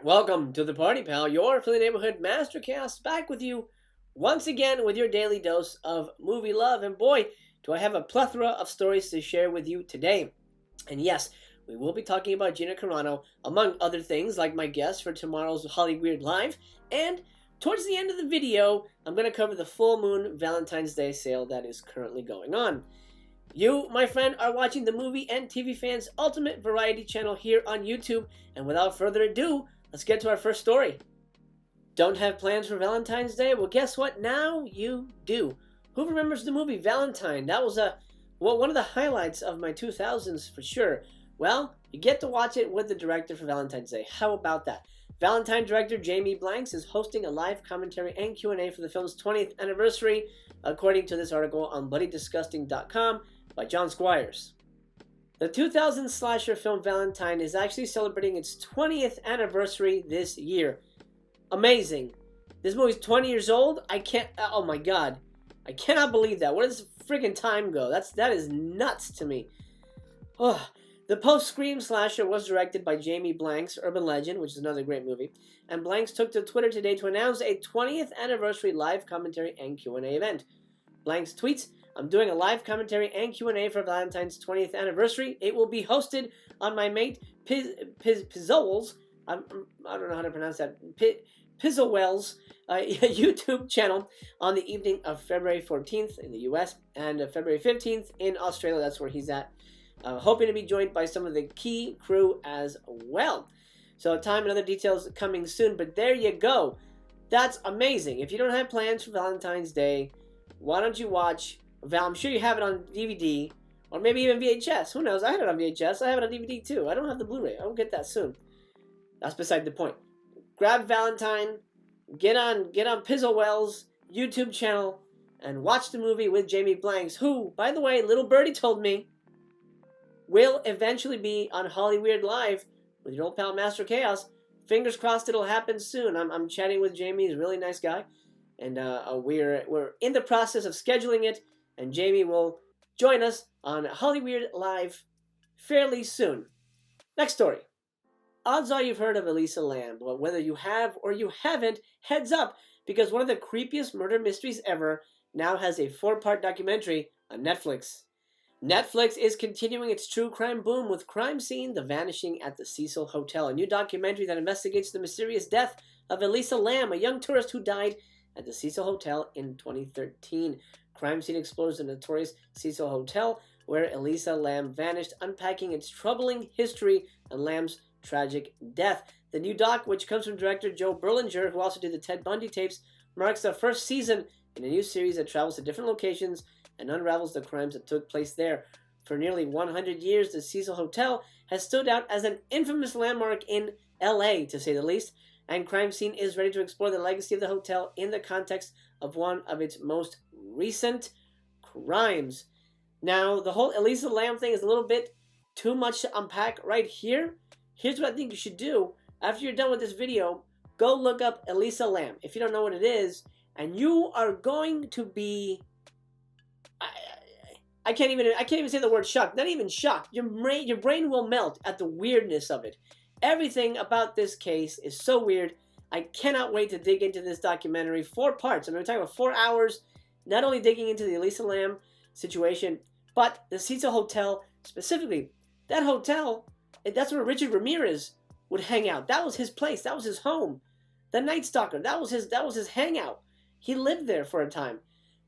Welcome to the party, pal. Your Philly Neighborhood Mastercast back with you once again with your daily dose of movie love. And boy, do I have a plethora of stories to share with you today. And yes, we will be talking about Gina Carano, among other things, like my guest for tomorrow's Hollyweird Live. And towards the end of the video, I'm going to cover the full moon Valentine's Day sale that is currently going on. You, my friend, are watching the Movie and TV Fans Ultimate Variety channel here on YouTube. And without further ado, let's get to our first story. Don't have plans for Valentine's Day? Well, guess what? Now you do. Who remembers the movie Valentine? That was one of the highlights of my 2000s for sure. Well, you get to watch it with the director for Valentine's Day. How about that? Valentine director Jamie Blanks is hosting a live commentary and Q&A for the film's 20th anniversary, according to this article on BloodyDisgusting.com by John Squires. The 2000 slasher film Valentine is actually celebrating its 20th anniversary this year. Amazing. This movie's 20 years old? Oh my god. I cannot believe that. Where does friggin' time go? That is nuts to me. Oh. The post-Scream slasher was directed by Jamie Blanks, Urban Legend, which is another great movie, and Blanks took to Twitter today to announce a 20th anniversary live commentary and Q&A event. Blanks tweets, "I'm doing a live commentary and Q&A for Valentine's 20th anniversary. It will be hosted on my mate Pizzol's, I don't know how to pronounce that, Pizzowell's YouTube channel on the evening of February 14th in the US and February 15th in Australia." That's where he's at. Hoping to be joined by some of the key crew as well. So time and other details coming soon, but there you go. That's amazing. If you don't have plans for Valentine's Day, why don't you watch I'm sure you have it on DVD, or maybe even VHS. Who knows? I have it on VHS. I have it on DVD too. I don't have the Blu-ray. I will get that soon. That's beside the point. Grab Valentine, get on Pizzowell's YouTube channel, and watch the movie with Jamie Blanks, who, by the way, little birdie told me, will eventually be on Hollyweird Live with your old pal Master Chaos. Fingers crossed it'll happen soon. I'm chatting with Jamie. He's a really nice guy. And we're in the process of scheduling it. And Jamie will join us on Hollyweird Live fairly soon. Next story. Odds are you've heard of Elisa Lam. But whether you have or you haven't, heads up. Because one of the creepiest murder mysteries ever now has a 4-part documentary on Netflix. Netflix is continuing its true crime boom with Crime Scene: The Vanishing at the Cecil Hotel, a new documentary that investigates the mysterious death of Elisa Lam, a young tourist who died at the Cecil Hotel in 2013. Crime Scene explores the notorious Cecil Hotel, where Elisa Lam vanished, unpacking its troubling history and Lam's tragic death. The new doc, which comes from director Joe Berlinger, who also did the Ted Bundy tapes, marks the first season in a new series that travels to different locations and unravels the crimes that took place there. For nearly 100 years, the Cecil Hotel has stood out as an infamous landmark in LA, to say the least, and Crime Scene is ready to explore the legacy of the hotel in the context of one of its most recent crimes. Now, the whole Elisa Lam thing is a little bit too much to unpack right here. Here's what I think you should do. After you're done with this video, go look up Elisa Lam, if you don't know what it is, and you are going to be... I can't even say the word shocked. Not even shocked. Your brain will melt at the weirdness of it. Everything about this case is so weird. I cannot wait to dig into this documentary. 4 parts. I'm going to talk about 4 hours, not only digging into the Elisa Lam situation, but the Cecil Hotel specifically. That hotel, that's where Richard Ramirez would hang out. That was his place. That was his home. The Night Stalker, that was his hangout. He lived there for a time.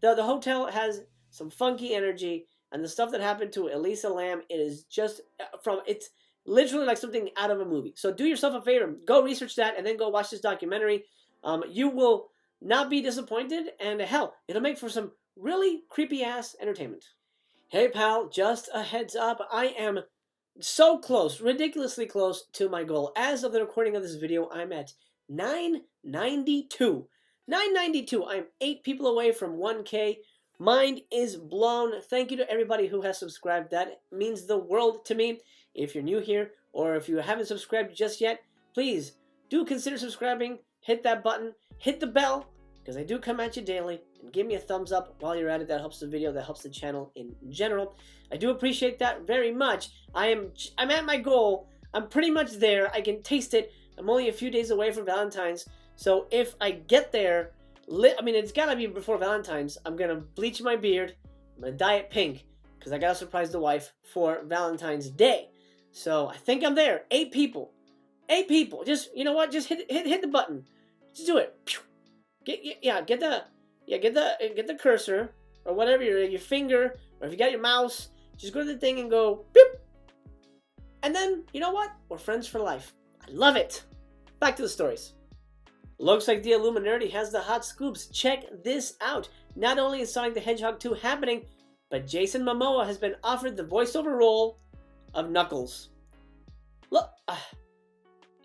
The hotel has some funky energy, and the stuff that happened to Elisa Lam, it's literally like something out of a movie. So do yourself a favor, go research that, and then go watch this documentary. You will not be disappointed, and hell, it'll make for some really creepy-ass entertainment. Hey pal, just a heads up, I am so close, ridiculously close to my goal. As of the recording of this video, I'm at 992. 992, I'm 8 people away from 1K. Mind is blown. Thank you to everybody who has subscribed. That means the world to me. If you're new here, or if you haven't subscribed just yet, please do consider subscribing. Hit that button. Hit the bell, because I do come at you daily. And give me a thumbs up while you're at it. That helps the video. That helps the channel in general. I do appreciate that very much. I'm at my goal. I'm pretty much there. I can taste it. I'm only a few days away from Valentine's, so if I get there, it's gotta be before Valentine's. I'm gonna bleach my beard. I'm gonna dye it pink because I gotta surprise the wife for Valentine's Day. So I think I'm there. 8 people. 8 people. Just, you know what? Just hit the button. Just do it. Get the cursor or whatever, your finger, or if you got your mouse, just go to the thing and go beep. And then, you know what? We're friends for life. I love it. Back to the stories. Looks like the Illuminati has the hot scoops. Check this out. Not only is Sonic the Hedgehog 2 happening, but Jason Momoa has been offered the voiceover role of Knuckles. Look,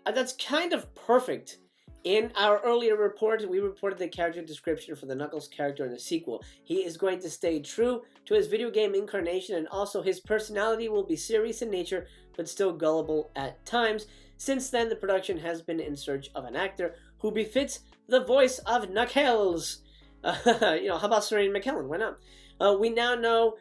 that's kind of perfect. In our earlier report, we reported the character description for the Knuckles character in the sequel. He is going to stay true to his video game incarnation, and also his personality will be serious in nature, but still gullible at times. Since then, the production has been in search of an actor who befits the voice of Knuckles. How about Serene McKellen? Why not? We now know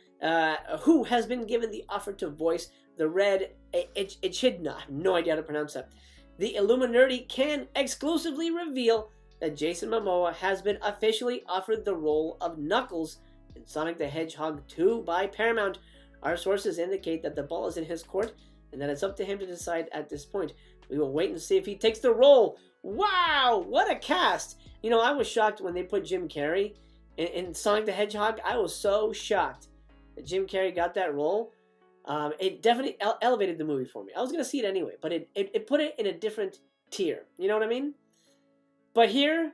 who has been given the offer to voice the Red Echidna. I have no idea how to pronounce that. The Illuminati can exclusively reveal that Jason Momoa has been officially offered the role of Knuckles in Sonic the Hedgehog 2 by Paramount. Our sources indicate that the ball is in his court and that it's up to him to decide at this point. We will wait and see if he takes the role. Wow, what a cast! I was shocked when they put Jim Carrey in Sonic the Hedgehog. I was so shocked that Jim Carrey got that role. It definitely elevated the movie for me. I was going to see it anyway, but it put it in a different tier. You know what I mean? But here,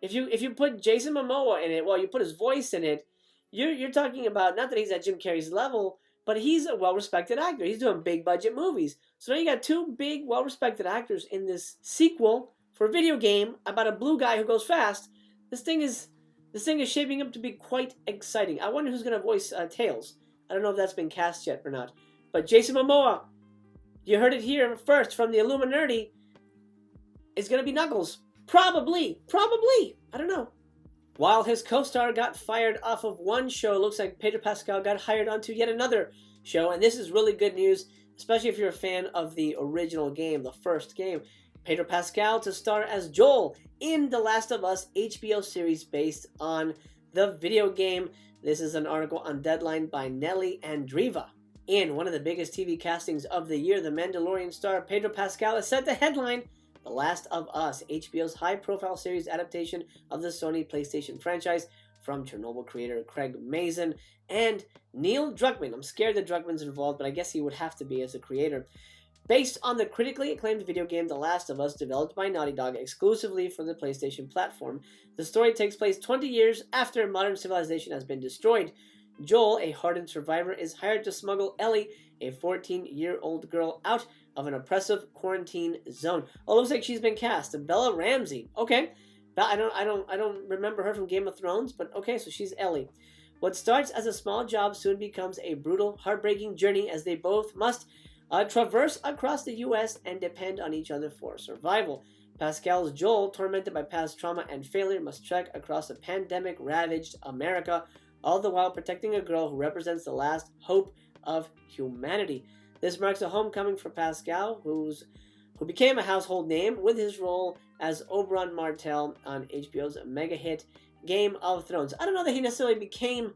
if you put Jason Momoa in it, well, you put his voice in it, you're talking about, not that he's at Jim Carrey's level, but he's a well-respected actor. He's doing big-budget movies. So now you got 2 big, well-respected actors in this sequel for a video game about a blue guy who goes fast. This thing is shaping up to be quite exciting. I wonder who's going to voice Tails. I don't know if that's been cast yet or not. But Jason Momoa, you heard it here first from the Illuminati, is going to be Knuckles. Probably. I don't know. While his co-star got fired off of one show, looks like Pedro Pascal got hired onto yet another show. And this is really good news, especially if you're a fan of the original game, the first game. Pedro Pascal to star as Joel in The Last of Us HBO series based on the video game. This is an article on Deadline by Nelly Andriva. In one of the biggest TV castings of the year, the Mandalorian star Pedro Pascal is set to headline The Last of Us, HBO's high-profile series adaptation of the Sony PlayStation franchise from Chernobyl creator Craig Mazin and Neil Druckmann. I'm scared that Druckmann's involved, but I guess he would have to be as a creator. Based on the critically acclaimed video game The Last of Us, developed by Naughty Dog exclusively for the PlayStation platform, the story takes place 20 years after modern civilization has been destroyed. Joel, a hardened survivor, is hired to smuggle Ellie, a 14-year-old girl, out of an oppressive quarantine zone. Oh, looks like she's been cast. Bella Ramsey. Okay, I don't remember her from Game of Thrones, but okay, so she's Ellie. What starts as a small job soon becomes a brutal, heartbreaking journey as they both must traverse across the U.S. and depend on each other for survival. Pascal's Joel, tormented by past trauma and failure, must trek across a pandemic-ravaged America, all the while protecting a girl who represents the last hope of humanity. This marks a homecoming for Pascal, who became a household name with his role as Oberyn Martell on HBO's mega hit Game of Thrones. I don't know that he necessarily became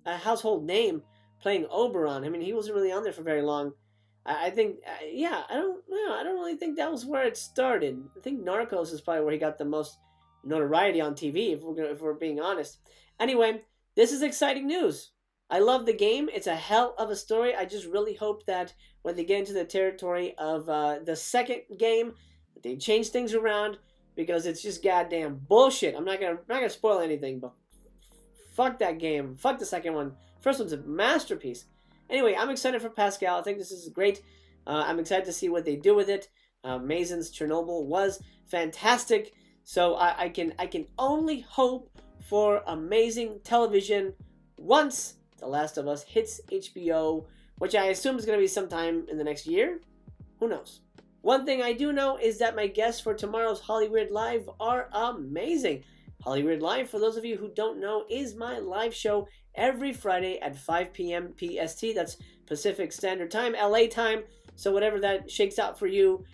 a household name playing Oberyn. I mean, he wasn't really on there for very long. I think, I don't really think that was where it started. I think Narcos is probably where he got the most notoriety on TV, if we're being honest. Anyway, this is exciting news. I love the game. It's a hell of a story. I just really hope that when they get into the territory of the second game, they change things around, because it's just goddamn bullshit. I'm not gonna spoil anything, but fuck that game. Fuck the second one. First one's a masterpiece. Anyway, I'm excited for Pascal. I think this is great. I'm excited to see what they do with it. Mazin's Chernobyl was fantastic. So I can only hope for amazing television once The Last of Us hits HBO, which I assume is going to be sometime in the next year. Who knows? One thing I do know is that my guests for tomorrow's Hollywood Live are amazing. Hollywood Live, for those of you who don't know, is my live show every Friday at 5 p.m. PST. That's Pacific Standard Time, LA time. So whatever that shakes out for you,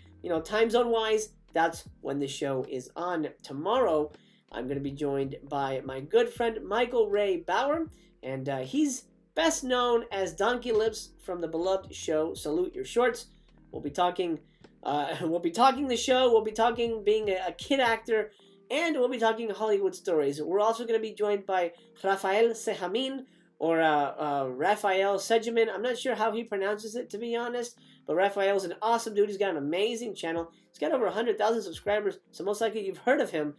time zone wise, that's when the show is on. Tomorrow, I'm going to be joined by my good friend Michael Ray Bauer, and he's best known as Donkey Lips from the beloved show Salute Your Shorts. We'll be talking the show, we'll be talking being a kid actor, and we'll be talking Hollywood stories. We're also going to be joined by Raphael Sejamin, or Raphael Sejamin. I'm not sure how he pronounces it, to be honest, but Raphael's an awesome dude. He's got an amazing channel. He's got over 100,000 subscribers, so most likely you've heard of him.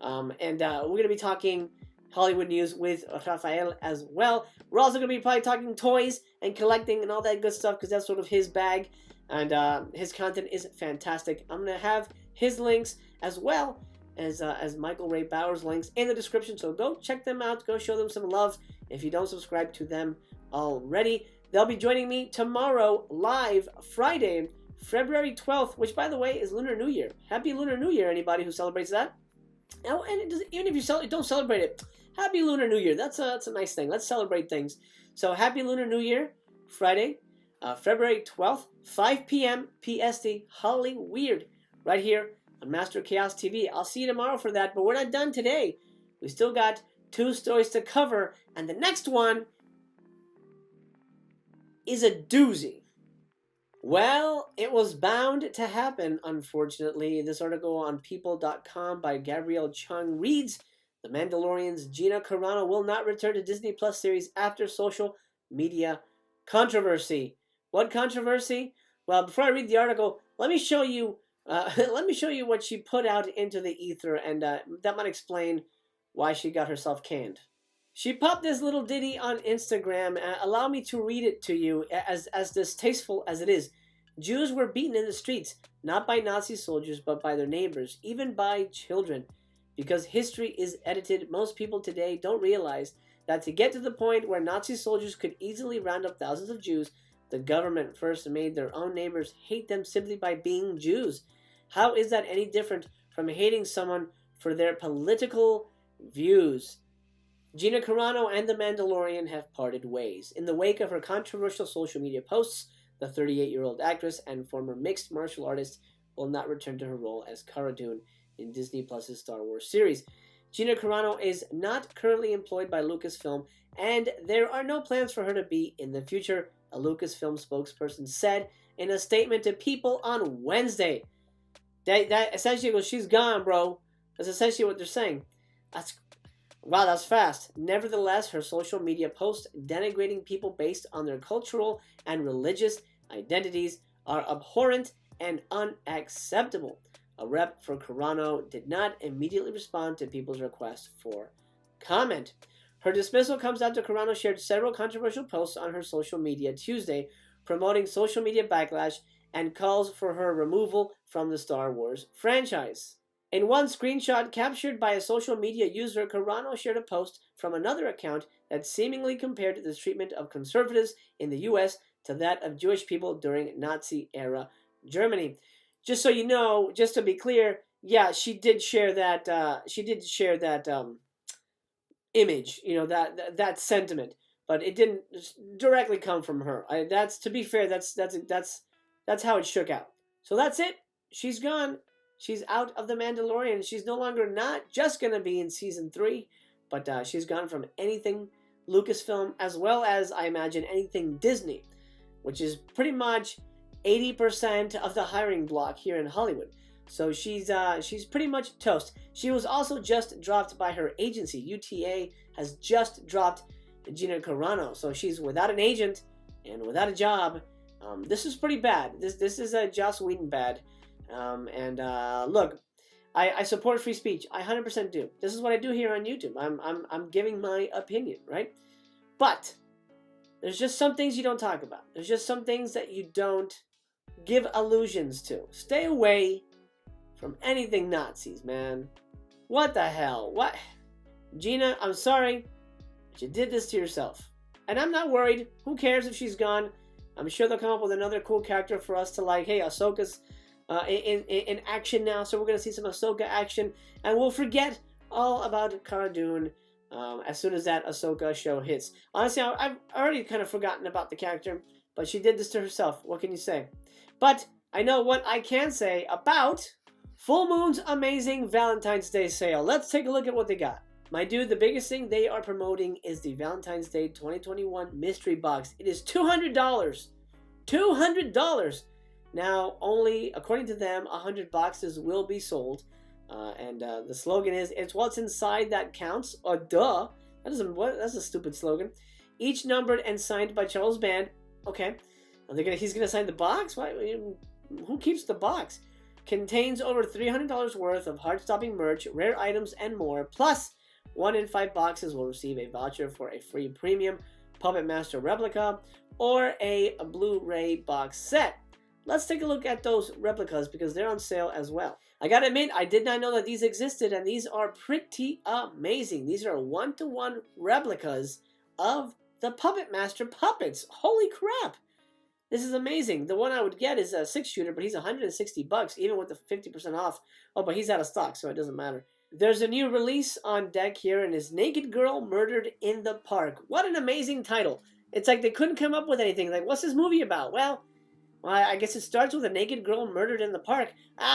And we're going to be talking Hollywood news with Raphael as well. We're also going to be probably talking toys and collecting and all that good stuff, because that's sort of his bag, and his content is fantastic. I'm going to have his links as well as Michael Ray Bauer's links in the description, so go check them out, go show them some love if you don't subscribe to them already. They'll be joining me tomorrow live, Friday, February 12th, which, by the way, is Lunar New Year. Happy Lunar New Year, anybody who celebrates that. Oh, and even if you don't celebrate it, Happy Lunar New Year. That's a nice thing. Let's celebrate things. So Happy Lunar New Year, Friday, February 12th, 5 p.m. PST, Hollyweird, right here on Master Chaos TV. I'll see you tomorrow for that, but we're not done today. We still got 2 stories to cover, and the next one is a doozy. Well, it was bound to happen, unfortunately. This article on People.com by Gabrielle Chung reads, The Mandalorian's Gina Carano will not return to Disney Plus series after social media controversy. What controversy? Well, before I read the article, let me show you what she put out into the ether, and that might explain why she got herself canned. She popped this little ditty on Instagram. Allow me to read it to you, as distasteful as it is. Jews were beaten in the streets, not by Nazi soldiers, but by their neighbors, even by children. Because history is edited, most people today don't realize that to get to the point where Nazi soldiers could easily round up thousands of Jews, the government first made their own neighbors hate them simply by being Jews. How is that any different from hating someone for their political views? Gina Carano and The Mandalorian have parted ways. In the wake of her controversial social media posts, the 38-year-old actress and former mixed martial artist will not return to her role as Cara Dune in Disney Plus's Star Wars series. Gina Carano is not currently employed by Lucasfilm, and there are no plans for her to be in the future, a Lucasfilm spokesperson said in a statement to People on Wednesday. That essentially goes, she's gone, bro. That's essentially what they're saying. Wow, that's fast. Nevertheless, her social media posts denigrating people based on their cultural and religious identities are abhorrent and unacceptable. A rep for Carano did not immediately respond to people's request for comment. Her dismissal comes after Carano shared several controversial posts on her social media Tuesday, promoting social media backlash and calls for her removal from the Star Wars franchise. In one screenshot captured by a social media user, Carano shared a post from another account that seemingly compared the treatment of conservatives in the U.S. to that of Jewish people during Nazi-era Germany. Just so you know, just to be clear, yeah, she did share that. Image, that sentiment, but it didn't directly come from her. That's, to be fair, that's how it shook out. So that's it. She's gone. She's out of The Mandalorian. She's no longer not just going to be in Season 3, but she's gone from anything Lucasfilm, as well as, I imagine, anything Disney, which is pretty much 80% of the hiring block here in Hollywood. So she's pretty much toast. She was also just dropped by her agency. UTA has just dropped Gina Carano. So she's without an agent and without a job. This is pretty bad. This is a Joss Whedon bad. Look, I support free speech. I 100% do. This is what I do here on YouTube. I'm giving my opinion, right? But there's just some things you don't talk about. There's just some things that you don't give allusions to. Stay away from anything Nazis, man. What the hell? What? Gina, I'm sorry, but you did this to yourself. And I'm not worried. Who cares if she's gone? I'm sure they'll come up with another cool character for us to like. Hey, Ahsoka's in action now, so we're going to see some Ahsoka action. And we'll forget all about Cara Dune as soon as that Ahsoka show hits. Honestly, I've already kind of forgotten about the character, but she did this to herself. What can you say? But I know what I can say about Full Moon's amazing Valentine's Day sale. Let's take a look at what they got. My dude, the biggest thing they are promoting is the Valentine's Day 2021 mystery box. It is $200. $200. Now, only, according to them, 100 boxes will be sold. The slogan is, it's what's inside that counts. Oh, duh. That's a stupid slogan. Each numbered and signed by Charles Band. Okay. He's going to sign the box? Why? Who keeps the box? Contains over $300 worth of heart-stopping merch, rare items, and more. Plus, 1 in 5 boxes will receive a voucher for a free premium Puppet Master replica or a Blu-ray box set. Let's take a look at those replicas because they're on sale as well. I gotta admit, I did not know that these existed, and these are pretty amazing. These are 1-to-1 replicas of the Puppet Master puppets. Holy crap! This is amazing. The one I would get is a 6-shooter, but he's $160, even with the 50% off. Oh, but he's out of stock, so it doesn't matter. There's a new release on deck here, and is Naked Girl Murdered in the Park. What an amazing title. It's like they couldn't come up with anything. Like, what's this movie about? Well, I guess it starts with a naked girl murdered in the park.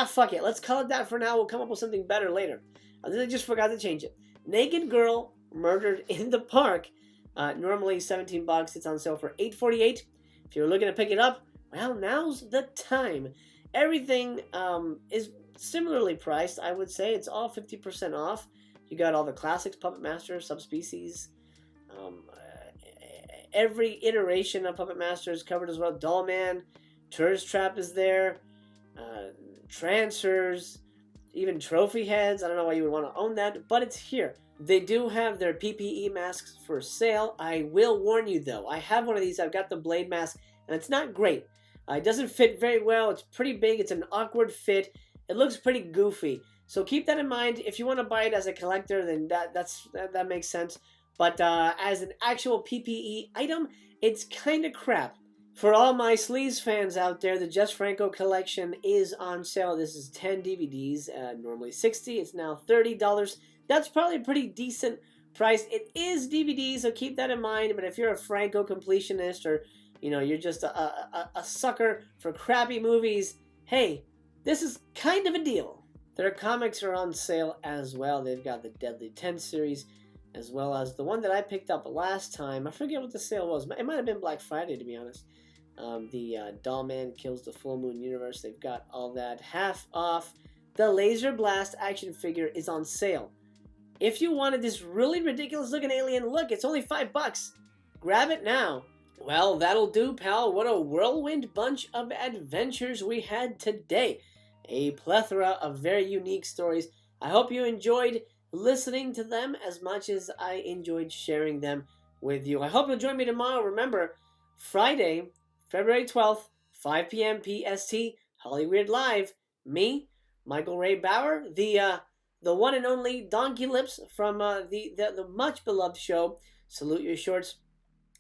Fuck it. Let's call it that for now. We'll come up with something better later. I just forgot to change it. Naked Girl Murdered in the Park. Normally $17. It's on sale for $8.48. If you're looking to pick it up, well, now's the time. Everything is similarly priced, I would say. It's all 50% off. You got all the classics, Puppet Master, Subspecies. Every iteration of Puppet Master is covered as well. Doll Man, Tourist Trap is there. Trancers, even Trophy Heads. I don't know why you would want to own that, but it's here. They do have their PPE masks for sale. I will warn you though, I have one of these. I've got the Blade mask, and it's not great. It doesn't fit very well. It's pretty big. It's an awkward fit. It looks pretty goofy. So keep that in mind. If you want to buy it as a collector, then that makes sense. But as an actual PPE item, it's kind of crap. For all my sleaze fans out there, the Jess Franco collection is on sale. This is 10 DVDs, normally $60. It's now $30. That's probably a pretty decent price. It is DVD, so keep that in mind. But if you're a Franco completionist, or you're just a sucker for crappy movies, hey, this is kind of a deal. Their comics are on sale as well. They've got the Deadly 10 series, as well as the one that I picked up last time. I forget what the sale was. It might have been Black Friday, to be honest. The Doll Man Kills the Full Moon Universe. They've got all that half off. The Laser Blast action figure is on sale. If you wanted this really ridiculous looking alien, look, it's only $5. Grab it now. Well, that'll do, pal. What a whirlwind bunch of adventures we had today. A plethora of very unique stories. I hope you enjoyed listening to them as much as I enjoyed sharing them with you. I hope you'll join me tomorrow. Remember, Friday, February 12th, 5 p.m. PST, Hollyweird Live. Me, Michael Ray Bauer, the one and only Donkey Lips from the much beloved show Salute Your Shorts,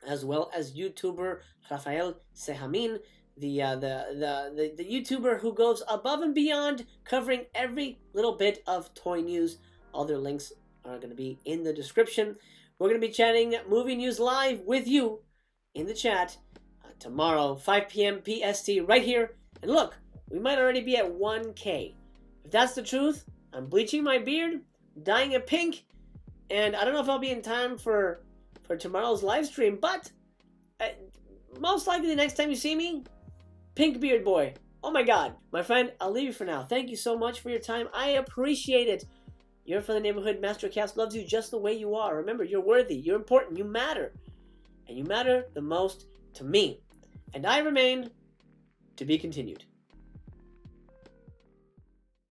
as well as YouTuber Raphael Sehamin, the YouTuber who goes above and beyond covering every little bit of toy news. All their links are going to be in the description. We're going to be chatting movie news live with you in the chat tomorrow, 5 p.m. PST, right here. And look, we might already be at 1K. If that's the truth, I'm bleaching my beard, dyeing it pink, and I don't know if I'll be in time for tomorrow's live stream, but most likely the next time you see me, pink beard boy. Oh my god. My friend, I'll leave you for now. Thank you so much for your time. I appreciate it. You're from the neighborhood. Mastercast loves you just the way you are. Remember, you're worthy. You're important. You matter. And you matter the most to me. And I remain to be continued.